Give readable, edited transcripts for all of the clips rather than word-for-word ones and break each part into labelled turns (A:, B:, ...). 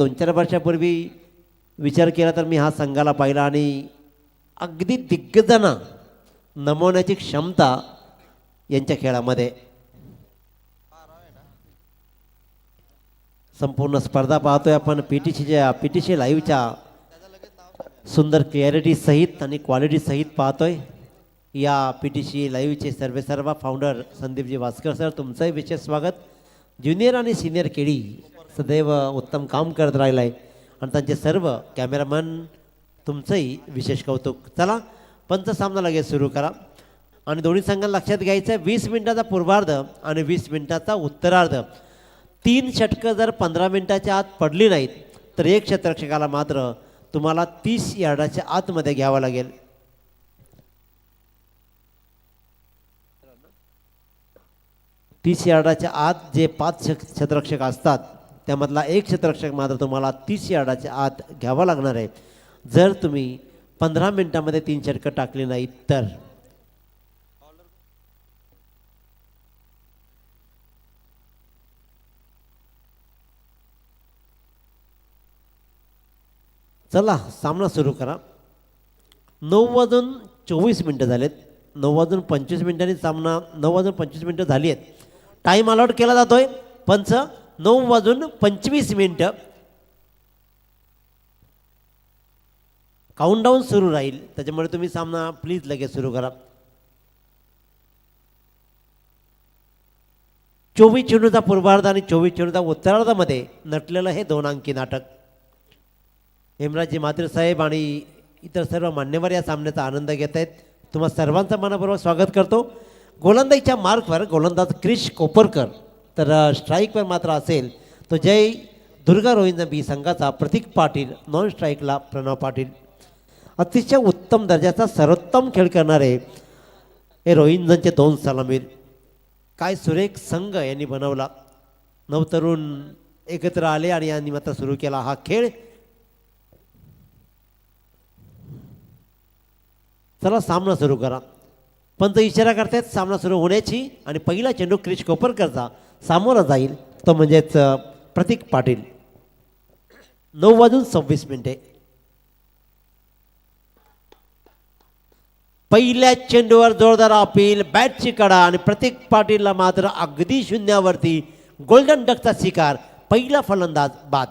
A: 2-4 वर्षापूर्वी विचार केला तर मी हा संघाला पाहिला आणि अगदी दिग्गजांना नमवण्याची क्षमता यांच्या खेळामध्ये. संपूर्ण स्पर्धा पाहतोय आपण पीटीसी लाईव्हच्या सुंदर क्लॅरिटी सहित आणि क्वालिटी सहित पाहतोय. या पीटीसी लाईव्हचे सर्व फाउंडर संदीपजी वास्कर सर, तुमचंही विशेष स्वागत. ज्युनियर आणि सिनियर केडी सदैव उत्तम काम करत राहिलं आहे आणि त्यांचे सर्व कॅमेरामॅन तुमचंही विशेष कौतुक. चला पंच सामना लगेच सुरू करा आणि दोन्ही संघांना लक्षात घ्यायचं आहे 20 मिनिटाचा पूर्वार्ध आणि 20 मिनिटाचा उत्तरार्ध. 3 षटकं जर 15 मिनिटाच्या आत पडली नाहीत तर एक क्षेत्ररक्षकाला मात्र तुम्हाला 30 यार्डाच्या आतमध्ये घ्यावं लागेल. तीस यार्डाच्या आत जे 5 क्षेत्ररक्षक असतात त्यामधला एक क्षेत्ररक्षक मात्र तुम्हाला 30 यार्डाच्या आत घ्यावा लागणार आहे जर तुम्ही 15 मिनिटांमध्ये 3 षटकं टाकली नाहीत तर. चला सामना सुरू करा. 9:24 झालेत. 9:25 सामना 9:25 झाली आहेत. टाईम अलॉट केला जातोय पंच 9:25. काउंटडाऊन सुरू राहील त्याच्यामुळे तुम्ही सामना प्लीज लगेच सुरू करा. 24 चेंडूचा पूर्वार्ध आणि 24 चेंडूचा उत्तरार्धामध्ये नटलेलं हे 2 अंकी नाटक. हेमराजजी म्हात्रे साहेब आणि इतर सर्व मान्यवर या सामन्याचा आनंद घेत आहेत. तुम्हा सर्वांचं मनपूर्वक स्वागत करतो. गोलंदाजीच्या मार्कवर गोलंदाज क्रिश कोपरकर, तर स्ट्राईकवर मात्र असेल तो जय दुर्गा रोहिंद बी संघाचा प्रतीक पाटील, नॉन स्ट्राईकला प्रणव पाटील. अतिशय उत्तम दर्जाचा सर्वोत्तम खेळ करणारे हे रोहिंदनचे 2 सलामीर. काय सुरेख संघ यांनी बनवला. नवतरुण एकत्र आले आणि यांनी मात्र सुरू केला हा खेळ. चला सामना सुरू करा. पंच इशारा करतात सामना सुरू होण्याची आणि पहिला चेंडू क्रिश कोपरकरचा सामोरा जाईल तो म्हणजेच प्रतीक पाटील. 9:26. पहिल्या चेंडूवर जोरदार अपील, बॅटची कडा आणि प्रतीक पाटीलला मात्र अगदी शून्यावरती गोल्डन डकचा शिकार. पहिला फलंदाज बाद.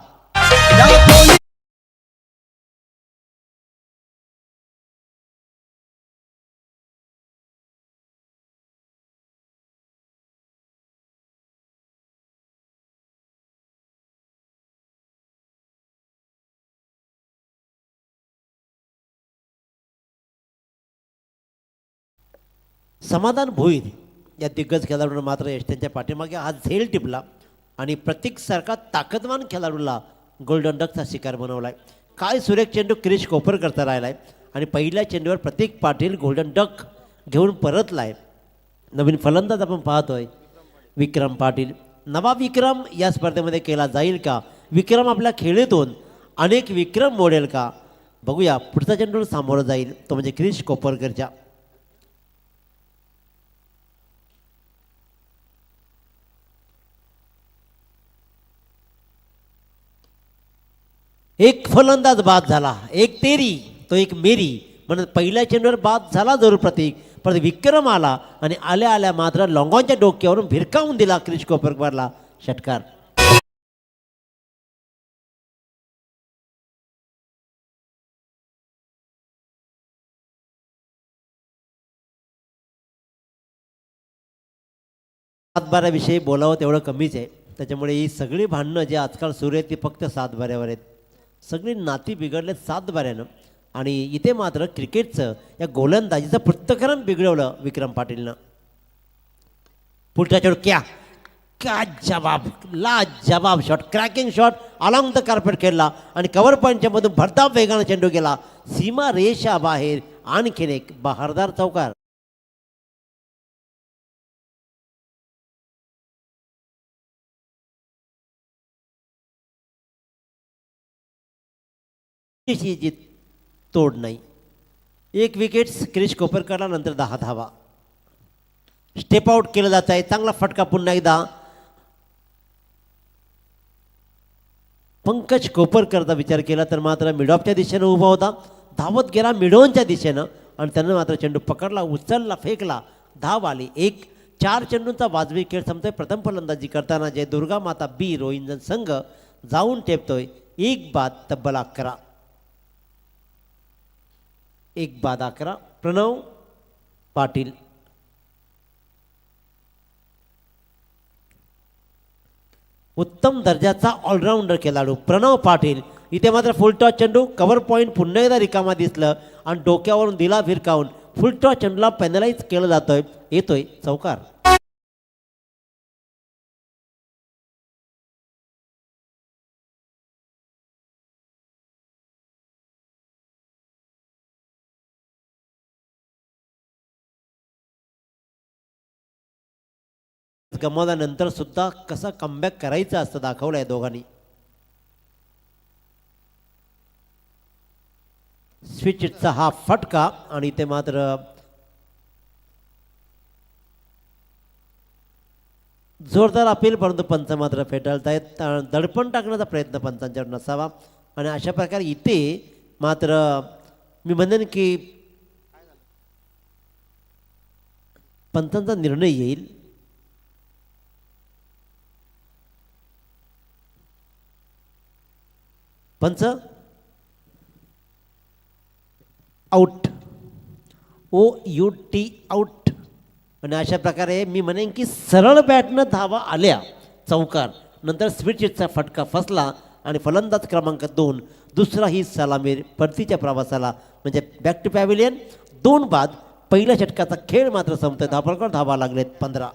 A: समाधान भोईर या दिग्गज खेळाडूंना मात्र यश पाठीमागे हा झेल टिपला आणि प्रतीकसारखा ताकदवान खेळाडूला गोल्डन डकचा शिकार बनवलाय. काय सुरेख चेंडू क्रिश कोपरकरचा राहिलाय आणि पहिल्या चेंडूवर प्रतीक पाटील गोल्डन डक घेऊन परतलाय. नवीन फलंदाज आपण पाहतोय विक्रम पाटील. नवा विक्रम या स्पर्धेमध्ये केला जाईल का? विक्रम आपल्या खेळीतून अनेक विक्रम मोडेल का? बघूया. पुढचा चेंडू सामोरं जाईल तो म्हणजे क्रिश कोपरकरच्या. एक फलंदाज बाद झाला, एक तेरी तो एक मेरी म्हणून पहिल्या चेंडूवर बाद झाला जरूर प्रतीक, पण विक्रम आला आणि आल्या आल्या मात्र लॉंगॉनच्या डोक्यावरून भिरकावून दिला क्रिश कोपरकरला षटकार. सातबाऱ्याविषयी बोलावं तेवढं कमीच आहे. त्याच्यामुळे ही सगळी भांडणं जे आजकाल सुरू आहेत ती फक्त सातबाऱ्यावर आहेत. सगळी नाती बिघडलेत सातबाऱ्यानं आणि इथे मात्र क्रिकेटचं या गोलंदाजीचं पृथक्करण बिघडवलं विक्रम पाटीलनं. पुढचा चेंडू क्या जवाब, ला जवाब shot, cracking shot along the carpet खेळला आणि कव्हर पॉईंटच्या मधून भरधाव वेगानं चेंडू गेला सीमा रेषा बाहेर. आणखीन एक बहारदार चौकार. जी तोड नाही. 1 विकेट क्रिश कोपरकरला, नंतर 10 धावा. स्टेप आउट केलं जात आहे. चांगला फटका पुन्हा एकदा पंकज कोपरकरचा विचार केला तर मात्र मिडऑफच्या दिशेनं उभा होता, धावत गेला मिडऑनच्या दिशेनं आणि त्यानं मात्र चेंडू पकडला, उचलला, फेकला, धाव आली एक. 4 चेंडूंचा वाजवी खेळ संपतोय. प्रथम फलंदाजी करताना जय दुर्गा माता बी रोहिंजन संघ जाऊन टेपतोय 1 बाद तब्बल 11. 1 बाद 11. प्रणव पाटील. उत्तम दर्जाचा ऑलराऊंडर खेळाडू प्रणव पाटील. इथे मात्र फुलटॉस चेंडू, कव्हर पॉईंट पुन्हा एकदा रिकामा दिसलं आणि डोक्यावरून दिला भिरकावून फुलटॉस चेंडूला पेनलाइज केलं जातोय. येतोय चौकार. गमावल्यानंतर सुद्धा कसा कमबॅक करायचा असतं दाखवलंय दोघांनी. स्विचचा हा फटका आणि ते मात्र जोरदार अपील, परंतु पंच मात्र फेटाळतायत. दडपण टाकण्याचा प्रयत्न पंचांच्यावर नसावा आणि अशा प्रकारे इथे मात्र मी म्हणेन की पंचांचा निर्णय येईल. Punch out, OUT out. आणि अशा प्रकारे मी म्हणेन की सरळ बॅटनं धावा आल्या चौकार. नंतर स्वीटचा फटका फसला आणि फलंदाज क्रमांक 2 दुसरा ही सलामी परतीच्या प्रवासाला म्हणजे बॅक टू पॅव्हिलियन. 2 बाद. पहिल्या षटकाचा खेळ मात्र संपतोय. धापळकर धावा लागलेत 15.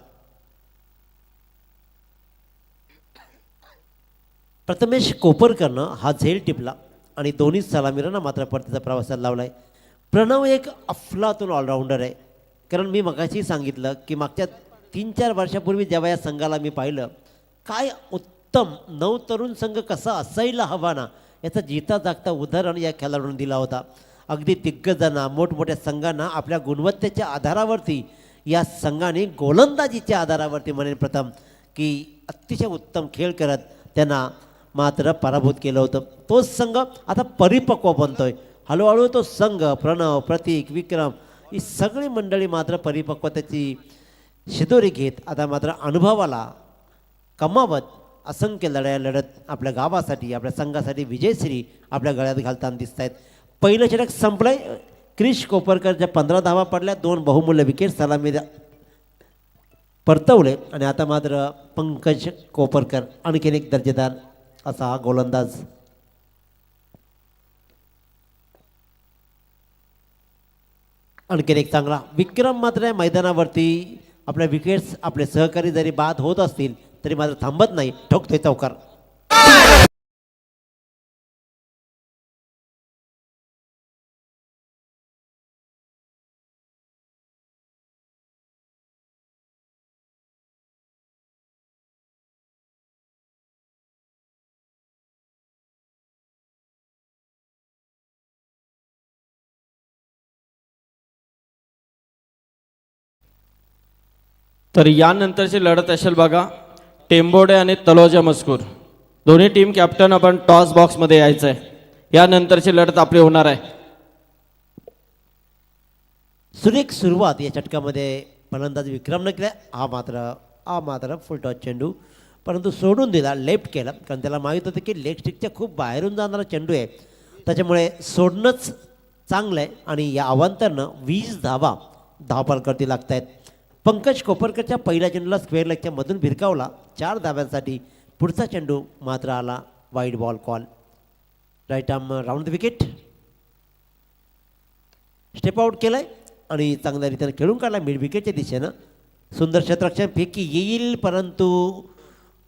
A: प्रथमेश कोपरकरनं हा झेल टिपला आणि दोन्ही सलामीरांना मात्र परतीचा प्रवासाला लावलाय. प्रणव एक अफलातून ऑलराऊंडर आहे. कारण मी मगाशी सांगितलं की मागच्या 3-4 वर्षापूर्वी जेव्हा या संघाला मी पाहिलं, काय उत्तम नवतरुण संघ कसा असायला हवा ना याचा जीता जागता उदाहरण या खेळाडूंनी दिला होता. अगदी दिग्गजांना मोठमोठ्या संघांना आपल्या गुणवत्तेच्या आधारावरती या संघाने गोलंदाजीच्या आधारावरती म्हणेन प्रथम की अतिशय उत्तम खेळ करत त्यांना मात्र पराभूत केलं होतं. तोच संघ आता परिपक्व बनतोय. हळूहळू तो संघ प्रणव, प्रतीक, विक्रम ही सगळी मंडळी मात्र परिपक्वतेची शिदोरी घेत आता मात्र अनुभवाला कमावत असंख्य लढाया लढत आपल्या गावासाठी आपल्या संघासाठी विजयश्री आपल्या गळ्यात घालताना दिसत आहेत. पहिलं षटक संपलंय. क्रिश कोपरकरच्या 15 धावा पडल्या, 2 बहुमूल्य विकेट सलामी परतवले आणि आता मात्र पंकज कोपरकर आणखीन एक दर्जेदार असा हा गोलंदाज. आणखीन एक चांगला विक्रम मात्र या मैदानावरती आपल्या विकेट्स आपले सहकारी जरी बाद होत असतील तरी मात्र थांबत नाही, ठोकतोय चौकार.
B: तर यानंतरची लढत असेल बघा टेंबोडे आणि तलोजा मजकूर. दोन्ही टीम कॅप्टन आपण टॉस बॉक्समध्ये यायचं आहे. यानंतरची लढत आपली होणार आहे.
A: सुरेख सुरुवात या षटकामध्ये फलंदाज विक्रमनं केला. हा मात्र फुलटॉस चेंडू परंतु सोडून दिला, लेफ्ट केला. कारण त्याला माहीत होतं की लेग स्टिकच्या खूप बाहेरून जाणारा चेंडू आहे, त्याच्यामुळे सोडणंच चांगलं आहे. आणि या अवांतरनं 20 धावा धावपालकरती लागत आहेत. पंकज कोपरकरच्या पहिल्या चेंडूला स्क्वेअर लेगच्या मधून भिरकावला 4 धाव्यांसाठी. पुढचा चेंडू मात्र आला wide ball call. Right arm round the wicket. Step out केलाय आणि चांगल्या रीतीने खेळून काढला मिड विकेटच्या दिशेनं. सुंदर क्षेत्ररक्षण, फेकी येईल परंतु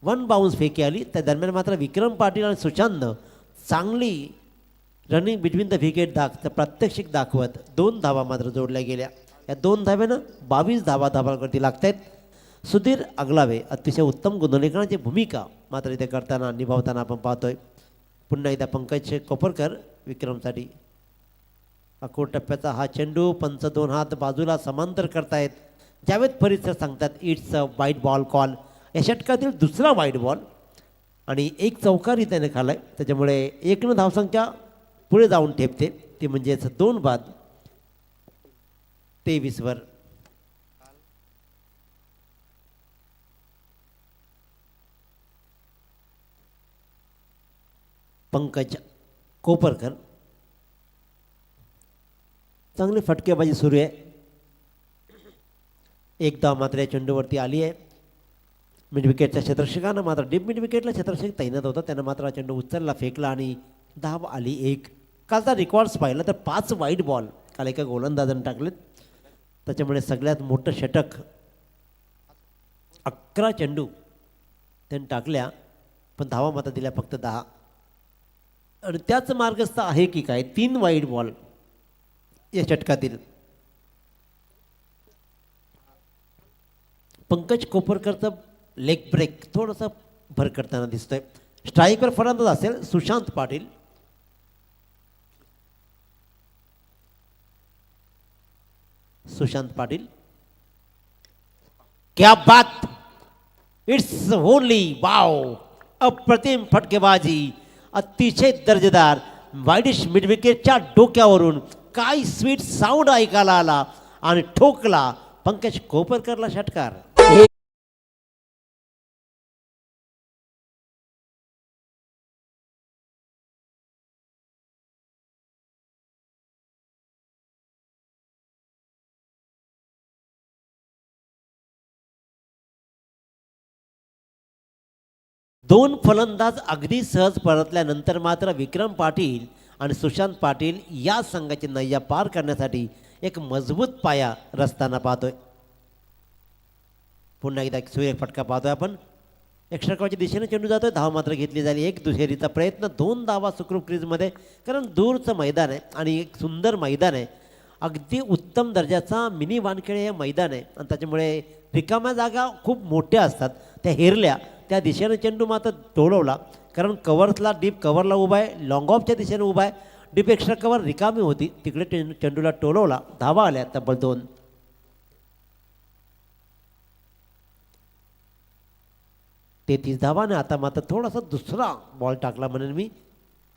A: 1 बाउन्स फेकी आली. त्या दरम्यान मात्र विक्रम पाटील आणि सुशांतनं चांगली रनिंग बिटवीन द विकेट प्रात्यक्षिक दाखवत 2 धावा मात्र जोडल्या गेल्या. या 2 धाव्यानं 22 धावा धावांवरती लागत आहेत. सुधीर अगलावे अतिशय उत्तम गुणलेखनाची भूमिका मात्र इथे करताना निभावताना आपण पाहतोय. पुन्हा एकदा पंकज कोपरकर विक्रमसाठी. अकोट टप्प्याचा हा चेंडू, पंच 2 हात बाजूला समांतर करतायत. जावेद फरीद सर सांगतात it's a wide ball call. या षटकातील दुसरा वाईड बॉल. आणि एक चौकारही त्याने खाल्ला आहे. त्याच्यामुळे 1 धावसंख्या पुढे जाऊन ठेपते, ती म्हणजेच 2 बाद 23 पंकज कोपरकर. चांगली फटकेबाजी सुरू आहे. एक धाव मात्र या चेंडूवरती आली आहे. मिड विकेटच्या क्षेत्ररक्षकानं मात्र डीप मिड विकेटला क्षेत्ररक्षक तैनात होता, त्यानं मात्र हा चेंडू उचलला, फेकला आणि धाव आली 1. कालचा रेकॉर्ड्स पाहिला तर 5 वाईड बॉल काल एका गोलंदाजानं टाकलेत. त्याच्यामुळे सगळ्यात मोठं षटक 11 चेंडू त्यांनी टाकल्या, पण धावा मात्र दिल्या फक्त 10. आणि त्याच मार्गस्थ आहे की काय 3 वाईड बॉल या षटकातील. पंकज कोपरकरचं लेग ब्रेक थोडंसं भर करताना दिसतोय. स्ट्राईकवर फलंदाज असेल सुशांत पाटील. सुशांत पाटील, क्या बात, इट्स ओनली वाव, अप्रतिम फटकेबाजी, अतिशय दर्जेदार. वाईडिश मिडविकेटच्या डोक्यावरून काय स्वीट साऊंड ऐकायला आला आणि ठोकला पंकज कोपरकरला षटकार. दोन फलंदाज अगदी सहज परतल्यानंतर मात्र विक्रम पाटील आणि सुशांत पाटील या संघाची नय्या पार करण्यासाठी एक मजबूत पाया रचताना पाहतोय. पुन्हा एकदा एक सुरेख फटका पाहतोय आपण. एक्स्ट्रा कॉच्या दिशेने चेंडू जातोय, धाव मात्र घेतली झाली. एक दुहेरीचा प्रयत्न, 2 धावा सुखरूप क्रीजमध्ये, कारण दूरचं मैदान आहे आणि एक सुंदर मैदान आहे. अगदी उत्तम दर्जाचा मिनी वानखेडे हे मैदान आहे आणि त्याच्यामुळे रिकाम्या जागा खूप मोठ्या असतात. त्या हेरल्या, त्या दिशेनं चेंडू मात्र टोलवला, कारण कव्हर्सला डीप कव्हरला उभा आहे, लॉंग ऑफच्या दिशेने उभा आहे. डीप एक्स्ट्रा कव्हर रिकामी होती, तिकडे चेंडूला टोलवला. धावा आल्या तब्बल 2. ते 30 धावाने आता मात्र थोडासा दुसरा बॉल टाकला म्हणेन मी,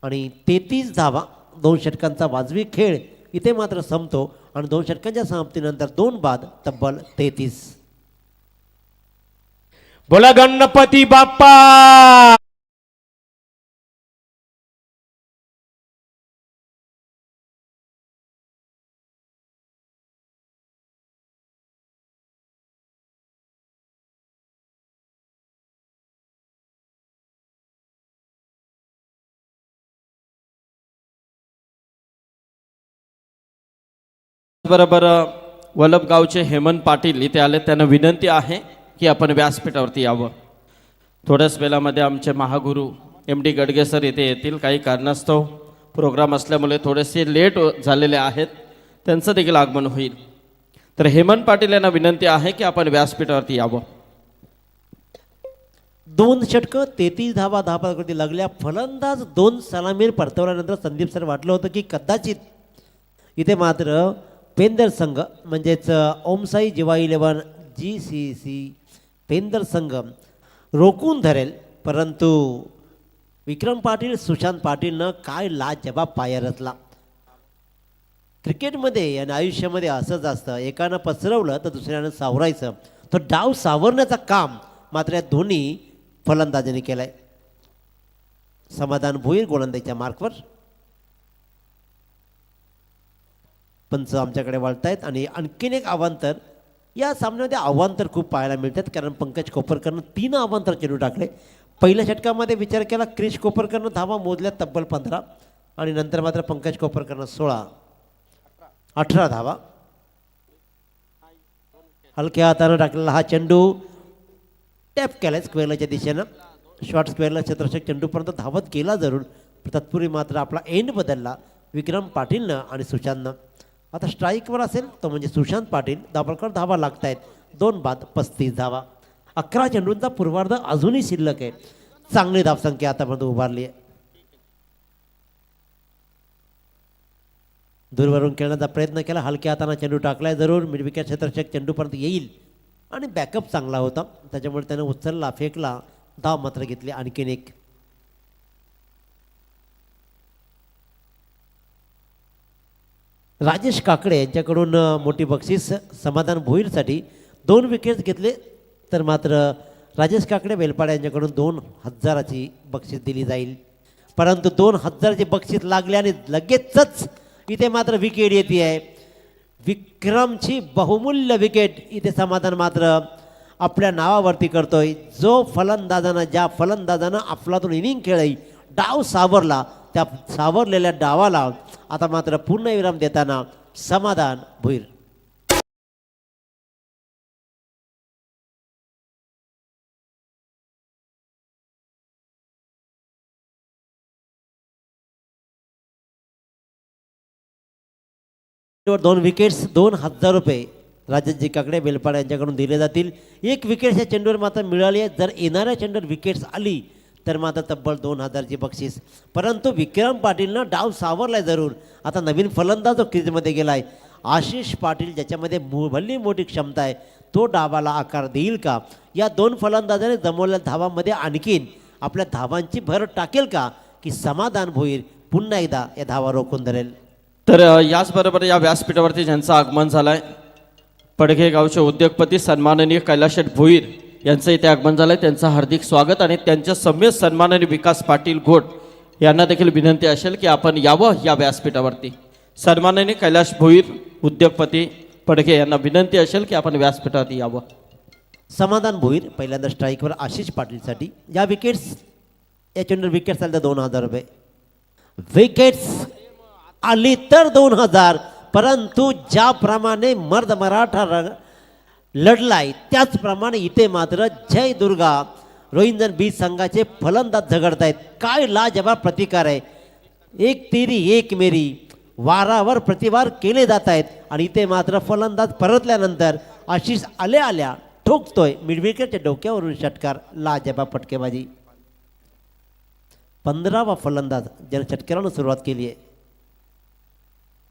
A: आणि 33 धावा 2 षटकांचा वाजवी खेळ इथे मात्र संपतो आणि 2 षटकांच्या समाप्तीनंतर 2 बाद तब्बल 33.
C: बोला गणपती बाप्पा.
B: बरोबर वल्लभगावचे हेमंत पाटील इथे आले. त्यांना विनंती आहे की आपण व्यासपीठावरती यावं. थोड्याच वेळामध्ये आमचे महागुरू MD गडगे सर इथे येतील. काही कारणास्तव प्रोग्राम असल्यामुळे थोडेसे लेट झालेले आहेत, त्यांचं देखील आगमन होईल. तर हेमंत पाटील यांना विनंती आहे की आपण व्यासपीठावरती यावं.
A: 2 षटकं 33 धावा धापाकृती लागल्या. फलंदाज 2 सलामीर परतवल्यानंतर संदीप सर वाटलं होतं की कदाचित इथे मात्र पेंदर संघ म्हणजेच ओमसाई जिवा 11 GCC पेंदर संघ रोखून धरेल, परंतु विक्रम पाटील सुशांत पाटीलनं काय लाजवाब पाया रचला. क्रिकेटमध्ये आणि आयुष्यामध्ये असंच असतं, एकानं पसरवलं तर दुसऱ्यानं सावरायचं. तो डाव सावरण्याचं काम मात्र या दोन्ही फलंदाजांनी केलं आहे. समाधान भोईर गोलंदाजीच्या मार्कवर. पंच आमच्याकडे वळतायत आणि आणखीन एक अवांतर. या सामन्यामध्ये अवांतर खूप पाहायला मिळतात, कारण पंकज कोपरकरनं 3 अवांतर चेंडू टाकले. पहिल्या षटकामध्ये विचार केला क्रिश कोपरकरनं धावा मोजल्या तब्बल 15 आणि नंतर मात्र पंकज कोपरकरनं 18 धावा. हलक्या हातानं टाकलेला हा चेंडू टॅप केला स्क्वेअरच्या दिशेनं. शॉर्ट स्क्वेअरला क्षेत्ररक्षक चेंडूपर्यंत धावत गेला जरूर, तत्पूर्वी मात्र आपला एंड बदलला विक्रम पाटीलनं आणि सुशांतनं. आता स्ट्राईकवर असेल तो म्हणजे सुशांत पाटील. दाभोळकर धावा लागत आहेत. 2 बाद 35 धावा. 11 चेंडूंचा पूर्वार्ध अजूनही शिल्लक आहे. चांगली धावसंख्या आतापर्यंत उभारली आहे. दूरवरून खेळण्याचा प्रयत्न केला, हलक्या हाताने चेंडू टाकलाय जरूर. मिडविकेट क्षेत्ररक्षक चेंडूपर्यंत येईल आणि बॅकअप चांगला होता, त्याच्यामुळे त्याने उचलला, फेकला, धाव मात्र घेतली आणखीन एक. राजेश काकडे यांच्याकडून मोठी बक्षीस समाधान भोईरसाठी 2 विकेट्स घेतले, तर मात्र राजेश काकडे बेलपाडे यांच्याकडून 2000ची बक्षीस दिली जाईल. परंतु 2000ची बक्षीस लागल्याने लगेचच इथे मात्र विकेट येते आहे. विक्रमची बहुमूल्य विकेट इथे समाधान मात्र आपल्या नावावरती करतोय. जो फलंदाजानं ज्या फलंदाजानं अफलातून इनिंग खेळली, डाव सावरला, त्या सावरलेल्या डावाला आता मात्र पूर्णविराम देताना समाधान भुईर. दोन विकेट्स 2000 रुपये राजेशजी काकडे बेलपाडा यांच्याकडून दिले जातील. 1 विकेट ह्या चेंडूवर मात्र मिळाली आहे. जर येणाऱ्या चेंडूवर विकेट्स आली तर मात्र तब्बल 2000ची बक्षीस. परंतु विक्रम पाटीलनं डाव सावरलाय जरूर. आता नवीन फलंदाज जो क्रीजमध्ये गेलाय आशिष पाटील, ज्याच्यामध्ये भल्ली मोठी क्षमता आहे, तो डावाला आकार देईल का? या 2 फलंदाजाने जमवलेल्या धावांमध्ये आणखीन आपल्या धावांची भर टाकेल का, की समाधान भोईर पुन्हा एकदा या धावा रोखून धरेल?
B: तर याचबरोबर या व्यासपीठावरती ज्यांचं आगमन झालं आहे, पडघे गावचे उद्योगपती सन्माननीय कैलाशेठ भोईर यांचं इथे आगमन झालं आहे. त्यांचं हार्दिक स्वागत आणि त्यांच्या समेत सन्माननीय विकास पाटील घोट यांना देखील विनंती असेल की आपण यावं या व्यासपीठावरती. सन्माननीय कैलाश भोईर उद्योगपती पडघे यांना विनंती असेल की आपण व्यासपीठावरती यावं.
A: समाधान भोईर पहिल्यांदा स्ट्राईकवर आशिष पाटीलसाठी. या विकेट्स या चेंडूवर विकेट्स आले तर 2000 रुपये. विकेट्स आली तर 2000. परंतु ज्याप्रमाणे मर्द मराठा लढलाय त्याचप्रमाणे इथे मात्र जय दुर्गा रोहिंजन बी संघाचे फलंदाज झगडतायत. काय लाजवाब प्रतिकार आहे. 1 तेरी 1 मेरी वारावर प्रतिवार केले जात आहेत आणि इथे मात्र फलंदाज परतल्यानंतर आशिष आल्या ठोकतोय मिडविकेटच्या डोक्यावरून षटकार. लाजवाब फटकेबाजी. 15वा फलंदाज ज्याने षटकारानं सुरुवात केली आहे.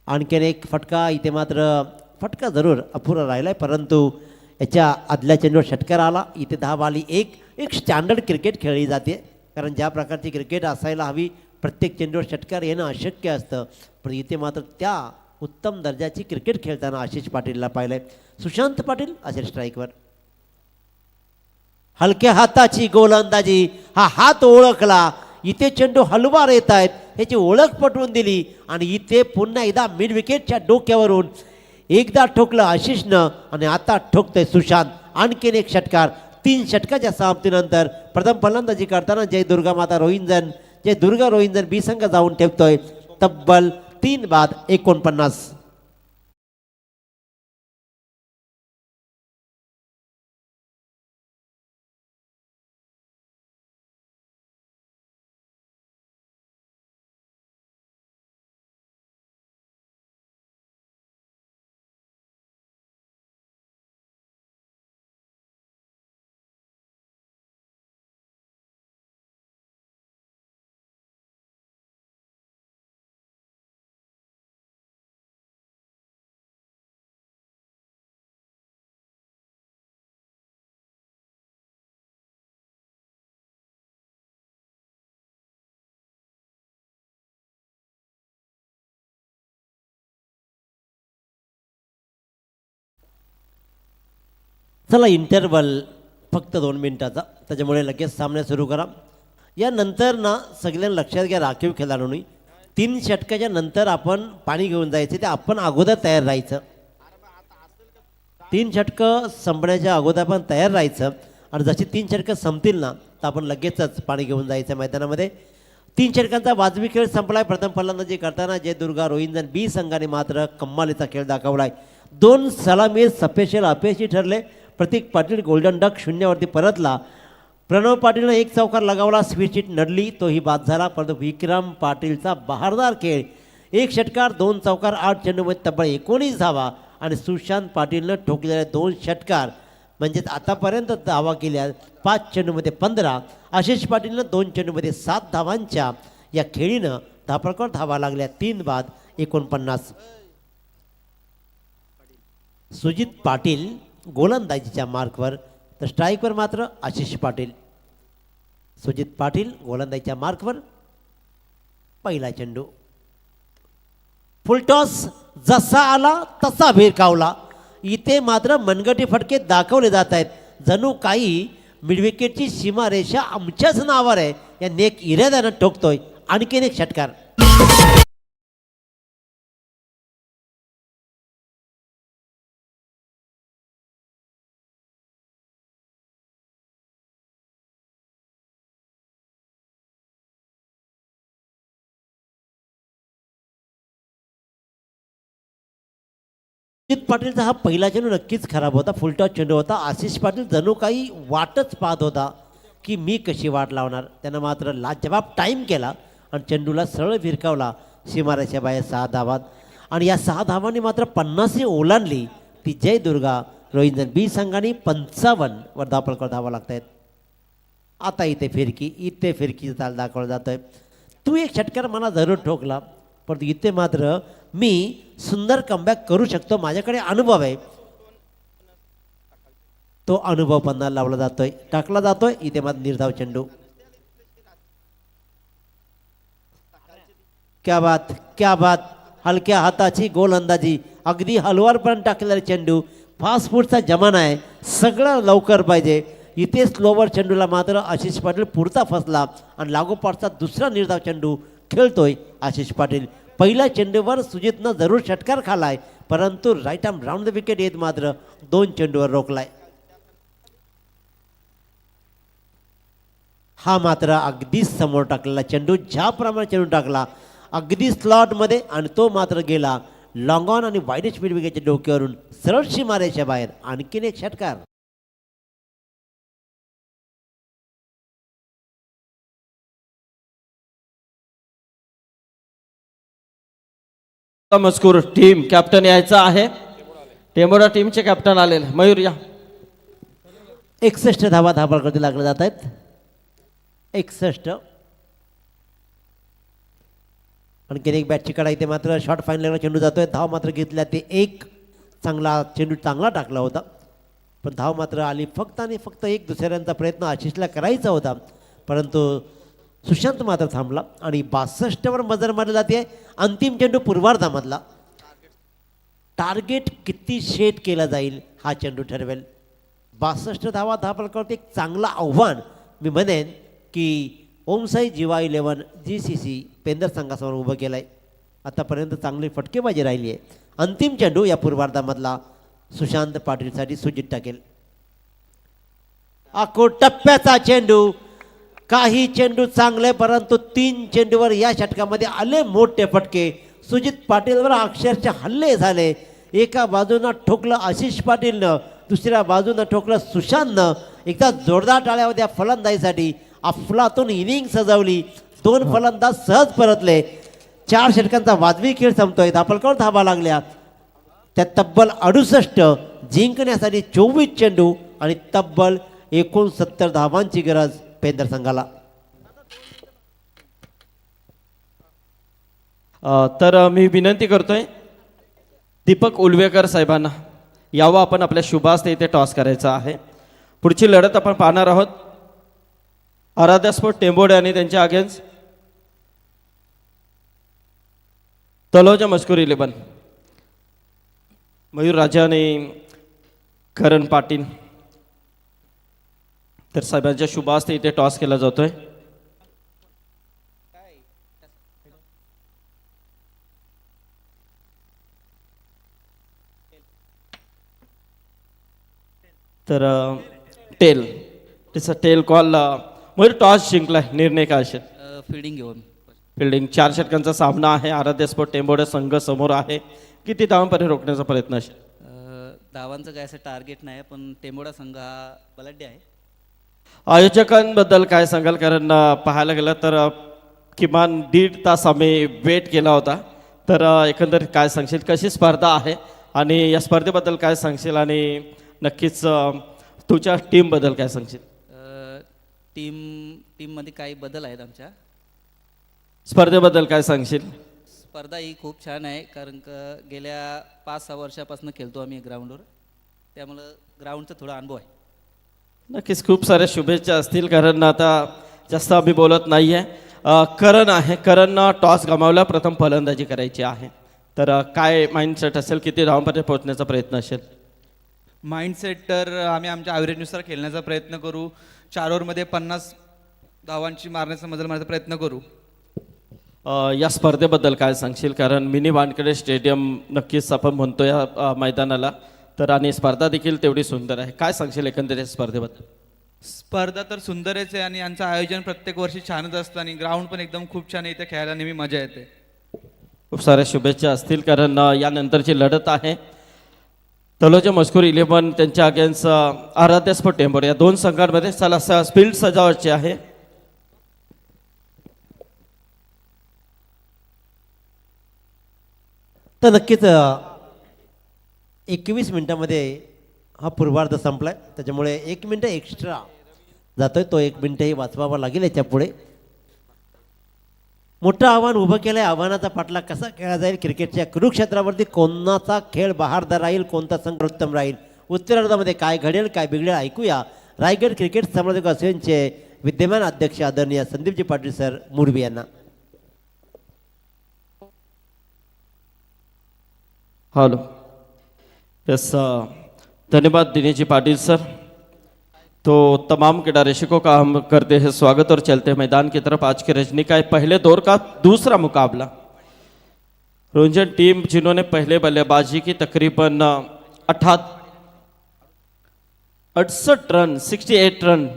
A: आणखीन एक फटका इथे मात्र फटका जरूर अपुरा राहिला आहे, परंतु याच्या आदल्या चेंडूवर षटकार आला. इथे धाव आली. एक स्टँडर्ड क्रिकेट खेळली जाते, कारण ज्या प्रकारची क्रिकेट असायला हवी प्रत्येक चेंडूवर षटकार येणं अशक्य असतं, पण इथे मात्र त्या उत्तम दर्जाची क्रिकेट खेळताना आशिष पाटीलला पाहिलं आहे. सुशांत पाटील असेल स्ट्राईकवर. हलक्या हाताची गोलंदाजी. हा हात ओळखला. इथे चेंडू हलवार येत आहेत ह्याची ओळख पटवून दिली आणि इथे पुन्हा एकदा मिड विकेटच्या डोक्यावरून एकदा ठोकलं आशिषनं आणि आता ठोकतोय सुशांत. आणखीन एक षटकार. 3 षटकाच्या समाप्तीनंतर प्रथम फलंदाजी करताना जय दुर्गा रोहिंजन बी संघ जाऊन ठेवतोय तब्बल 3 बाद 49. चला इंटरवल फक्त 2 मिनिटाचा, त्याच्यामुळे लगेच सामना सुरू करा. यानंतर ना सगळ्यांना लक्षात घ्या राखीव खेळाडूंनी 3 षटकाच्या नंतर आपण पाणी घेऊन जायचे, ते आपण अगोदर तयार राहायचं. 3 षटकं संपण्याच्या अगोदर आपण तयार राहायचं आणि जशी 3 षटकं संपतील ना तर आपण लगेचच पाणी घेऊन जायचं मैदानामध्ये. 3 षटकांचा वाजवी खेळ संपलाय. प्रथम फलंदाजी करताना जय दुर्गा रोहिंजन बी संघाने मात्र कम्मालीचा खेळ दाखवलाय. 2 सलामी सपेशल अपयशी ठरले. प्रतीक पाटील गोल्डन डक 0वरती परतला. प्रणव पाटीलनं 1 चौकार लगावला. स्वीट नडली, तोही बाद झाला. परंतु विक्रम पाटीलचा बहारदार खेळ. 1 षटकार 2 चौकार 8 चेंडूमध्ये तब्बल 19 धावा आणि सुशांत पाटीलनं ठोकलेल्या 2 षटकार म्हणजेच आतापर्यंत धावा केल्या 5 चेंडूमध्ये 15. आशिष पाटीलनं 2 चेंडूमध्ये 7 धावांच्या या खेळीनं धापडकर धावा लागल्या. 3 बाद 49. सुजित पाटील गोलंदाजीच्या मार्कवर, तर स्ट्राईकवर मात्र आशिष पाटील. सुजित पाटील गोलंदाजीच्या मार्कवर. पहिला चेंडू फुलटॉस जसा आला तसा भिरकावला. इथे मात्र मनगटी फटके दाखवले जात आहेत. जणू काही मिडविकेटची सीमारेषा आमच्याच नावावर आहे. या नेक इराद्यानं ठोकतोय आणखीन एक षटकार. अजित पाटीलचा हा पहिला चेंडू नक्कीच खराब होता. फुलटॉस चेंडू होता. आशिष पाटील जणू काही वाटच पाहत होता की मी कशी वाट लावणार. त्यानं मात्र लाजवाब टाईम केला आणि चेंडूला सरळ भिरकावला सीमारेषा बाहेर 6 धावात. आणि या 6 धावांनी मात्र 50 ओलांडली ती जय दुर्गा रोहिंजन बी संघाने 55 वर धावफलकावर धावा लागत आहेत. आता इथे फिरकीचा ताल दाखवला जातोय. तू एक षटकार मला जरूर ठोकला, परंतु इथे मात्र मी सुंदर कमबॅक करू शकतो. माझ्याकडे अनुभव आहे. तो अनुभव पन्नाला लावला जातोय, टाकला जातोय. इथे मात्र निर्धाव चेंडू. क्या बात. हलक्या हाताची गोलंदाजी, अगदी हलवारपर्यंत टाकलेला चेंडू. फास्ट फूडचा जमाना आहे, सगळं लवकर पाहिजे. इथे स्लोवर चेंडूला मात्र आशिष पाटील पुरता फसला आणि लागोपाठचा दुसरा निर्धाव चेंडू खेळतोय आशिष पाटील. पहिल्या चेंडूवर सुजितनं जरूर षटकार खालाय, परंतु right arm round the wicket येत मात्र 2 चेंडूवर रोखलाय. हा मात्र अगदीच समोर टाकलेला चेंडू, ज्याप्रमाणे चेंडू टाकला अगदी स्लॉटमध्ये, आणि तो मात्र गेला लॉंग ऑन आणि वाईड स्पीड विकेटच्या डोक्यावरून सरळ सीमारेषा बाहेर. आणखीन एक षटकार.
B: मजकूर टीम कॅप्टन यायचा आहे. टेंबोरा टीमचे कॅप्टन आलेले मयूर या.
A: 61 धावा धावफलकावरती लागले जात आहेत. 61. आणखीन एक बॅटची कडा. इथे मात्र शॉर्ट फाईनलला चेंडू जातोय. धाव मात्र घेतल्या ते एक. चांगला चेंडू चांगला टाकला होता, पण धाव मात्र आली फक्त आणि फक्त एक. दुसऱ्यांचा प्रयत्न आशिषला करायचा होता, परंतु सुशांत मात्र थांबला आणि 62वर मजर मारली जाते. अंतिम चेंडू पूर्वार्धामधला. टार्गेट किती सेट केला जाईल हा चेंडू ठरवेल. 62 धावा धावफलकावरती एक चांगलं आव्हान मी म्हणेन की ओमसाई जीवा 11 GCC पेंदर संघासमोर उभं केलं आहे. आतापर्यंत चांगली फटकेबाजी राहिली आहे. अंतिम चेंडू या पूर्वार्धामधला सुशांत पाटीलसाठी सुजित टाकेल. आखो टप्प्याचा चेंडू. काही चेंडू चांगले, परंतु 3 चेंडूवर या षटकामध्ये आले मोठे फटके. सुजित पाटीलवर अक्षरशः हल्ले झाले. एका बाजूनं ठोकलं आशिष पाटीलनं, दुसऱ्या बाजूनं ठोकलं सुशांतनं. एकदा जोरदार टाळ्या होत्या फलंदाजीसाठी. अफलातून इनिंग सजवली. 2 फलंदाज सहज परतले. 4 षटकांचा वाजवी खेळ संपतोय. धावफलकावर धावा लागल्या त्या तब्बल 68. जिंकण्यासाठी 24 चेंडू आणि तब्बल 69 धावांची गरज पेंदर संघाला.
B: तर मी विनंती करतोय दीपक उलवेकर साहेबांना यावं. आपण आपल्या शुभास्ते इथे टॉस करायचा आहे. पुढची लढत आपण पाहणार आहोत आराध्या स्पोर्ट टेंबोडे आणि त्यांच्या अगेन्स्ट तलोजा मजकूर 11. मयूर राजा आणि करण पाटील. तर साहेबांच्या शुभास्ते इथे टॉस केला जातोय. तर टेल त्याचा टेल कॉल. मयूर टॉस जिंकलाय. निर्णय काय असेल?
D: फिल्डिंग घेऊन
B: फिल्डिंग. 4 षटकांचा सामना आहे. आराध्य स्पोर्ट टेंबोडे संघ समोर आहे. किती धावांपर्यंत रोखण्याचा प्रयत्न असेल?
D: धावांचं काय असं टार्गेट नाही, पण टेंबोडा संघ हा बलाढ्य आहे.
B: आयोजकांबद्दल काय सांगाल? कारण पाहायला गेलं तर किमान 1.5 तास आम्ही वेट केला होता. तर एकंदरीत काय सांगशील? कशी स्पर्धा आहे आणि या स्पर्धेबद्दल काय सांगशील? आणि नक्कीच तुझ्या टीमबद्दल काय सांगशील?
D: टीममध्ये काही बदल आहेत आमच्या.
B: स्पर्धेबद्दल काय सांगशील?
D: स्पर्धा ही खूप छान आहे, कारण का गेल्या 5-6 वर्षापासून खेळतो आम्ही ग्राउंडवर, त्यामुळं ग्राउंडचा थोडा अनुभव आहे.
B: नक्कीच खूप साऱ्या शुभेच्छा असतील, कारण आता जास्त आम्ही बोलत नाही आहे. करण आहे. करणनं टॉस गमावला, प्रथम फलंदाजी करायची आहे. तर काय माइंडसेट असेल, किती धावांपर्यंत पोहोचण्याचा प्रयत्न असेल?
E: माइंडसेट तर आम्ही आमच्या ॲव्हरेजनुसार खेळण्याचा प्रयत्न करू. 4 ओव्हरमध्ये 50 धावांची मारण्याचा मजल मारण्याचा प्रयत्न करू.
B: या स्पर्धेबद्दल काय सांगशील? कारण मिनी वानखेडे स्टेडियम नक्कीच आपण म्हणतो या मैदानाला, तर आणि स्पर्धा देखील तेवढी सुंदर आहे. काय सांगशील एकंदरीत स्पर्धेबद्दल?
E: स्पर्धा तर सुंदरच आहे आणि यांचं आयोजन प्रत्येक वर्षी छानच असतं आणि ग्राउंड पण एकदम खूप छान आहे. इथे खेळायला नेहमी मजा येते.
B: खूप साऱ्या शुभेच्छा असतील, कारण यानंतरची लढत आहे तलोजा मस्कूर 11 त्यांच्या अगेन्स्ट आराध्य स्पोर्ट टेंभोर. या दोन संघांमध्ये चला स्पीड सजावटची आहे.
A: तर नक्कीच 21 मिनिटामध्ये हा पूर्वार्ध संपलाय, त्याच्यामुळे 1 मिनिट एक्स्ट्रा जातोय. तो 1 मिनिटही वाचवावा लागेल याच्या पुढे. मोठं आव्हान उभं केलंय. आव्हानाचा पाठला कसा खेळला जाईल? क्रिकेटच्या कुरुक्षेत्रावरती कोणाचा खेळ बहारदार राहील, कोणता संघ उत्तम राहील, उत्तरार्धामध्ये काय घडेल काय बिघडेल ऐकूया रायगड क्रिकेट संवर्धक असोसिएशनचे विद्यमान अध्यक्ष आदरणीय संदीपजी पाटील सर मुरबी यांना.
B: हेलो, यस, धन्यवाद दिनेश जी पाटिल सर. तो तमाम क्रीड़ा रसिकों का हम करते हैं स्वागत और चलते हैं मैदान की तरफ. आज के रजनी का पहले दौर का दूसरा मुकाबला. रोंजन टीम जिन्होंने पहले बल्लेबाजी की तकरीबन 68 रन 68 रन